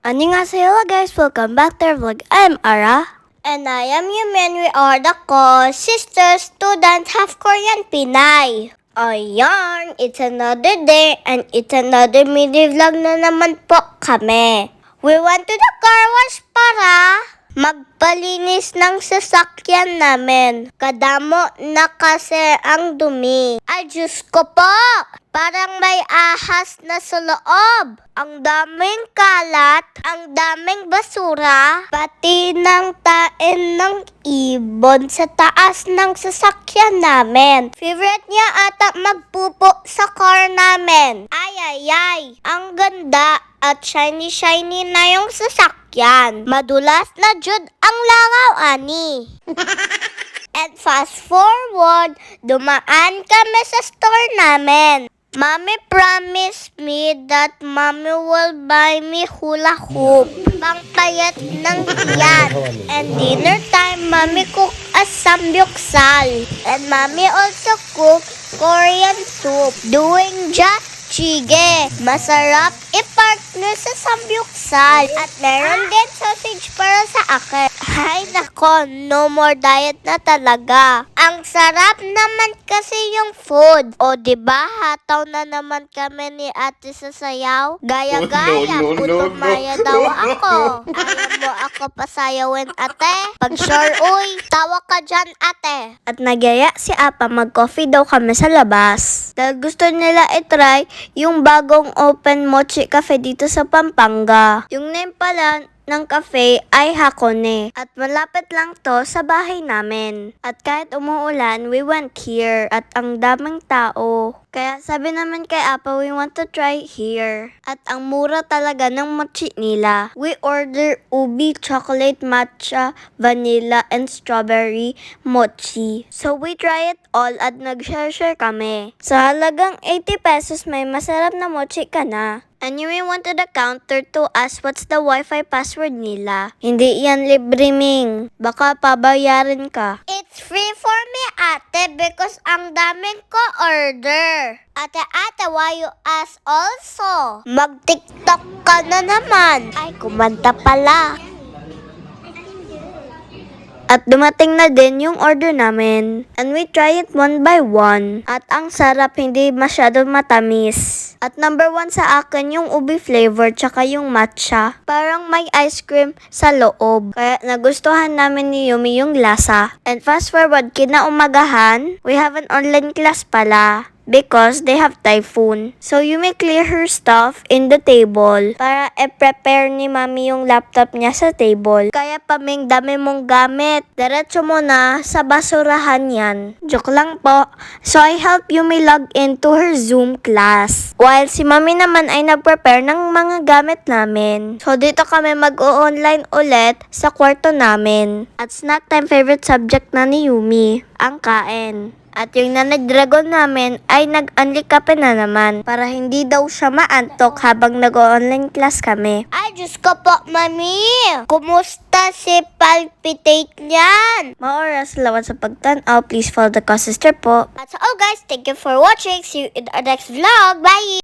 안녕하세요 guys, welcome back to our vlog. I'm Ara. And I am Yumin. We are the co-sister student half Korean Pinay. Ayan, it's another day and it's another mini vlog na naman po kami. We went to the car wash para magpalinis ng sasakyan namin. Kadamo na kasi ang dumi. Ay, Diyos ko po! Parang may ahas na sa loob. Ang daming kalat, ang daming basura, pati ng tain ng ibon sa taas ng sasakyan namin. Favorite niya ata magpupo sa car namin. Ay, ang ganda at shiny na yung sasakyan. Madulas na jud ang langaw, ani. And fast forward, dumaan kami sa store namin. Mommy promised me that Mommy will buy me hula hoop, pangpayat ng tiyan. And dinner time, Mommy cooked a samgyeopsal. And Mommy also cooked Korean soup, doing jjige. Masarap i-partner sa samgyeopsal. At meron din sausage para sa akin. Ay nako, no more diet na talaga. Ang sarap naman kasi yung food. O diba, hataw na naman kami ni ate sa sayaw? Gaya-gaya, putumaya daw ako. Ayaw mo ako pasayawin, ate? Pag sure, uy, tawa ka dyan, ate. At nagyaya si Apa, mag-coffee daw kami sa labas. Dahil gusto nila itry yung bagong open mochi cafe dito sa Pampanga. Yung name pala ng cafe ay Hakone. At malapit lang to sa bahay namin. At kahit umuulan, we went here. At ang daming tao. Kaya sabi naman kay Apa, we want to try here. At ang mura talaga ng mochi nila. We order ubi, chocolate, matcha, vanilla, and strawberry mochi. So we try it all at nag-share kami. Sa halagang 80 pesos, may masarap na mochi ka na. And you may want to the counter to ask what's the Wi-Fi password nila. Hindi yan libre, Ming. Baka pabayarin ka. It's free for me, ate, because ang daming ko order. Ate, why you ask also? Mag-TikTok ka na naman. Ay, kumanta pala. At dumating na din yung order namin. And we try it one by one. At ang sarap, hindi masyado matamis. At number 1 sa akin yung ubi flavor tsaka yung matcha. Parang may ice cream sa loob. Kaya nagustuhan namin ni Yumi yung lasa. And fast forward, kinaumagahan, we have an online class pala. Because they have typhoon. So you may clear her stuff in the table para i-prepare ni Mami yung laptop niya sa table. Kaya Paming, dami mong gamit. Diretso mo na sa basurahan yan. Joke lang po. So I help you may log into her Zoom class. While si Mami naman ay nag-prepare ng mga gamit namin. So dito kami mag-o-online ulit sa kwarto namin. At snack time, favorite subject na ni Yumi, ang kain. At yung nanay-dragon namin ay nag-unli kape na naman para hindi daw siya maantok habang nag-online class kami. Ay, Diyos ko po, Mami! Kumusta si Palpitate niyan? Maoras, salamat sa pagtanaw. Please follow the co-sister po. That's all guys. Thank you for watching. See you in our next vlog. Bye!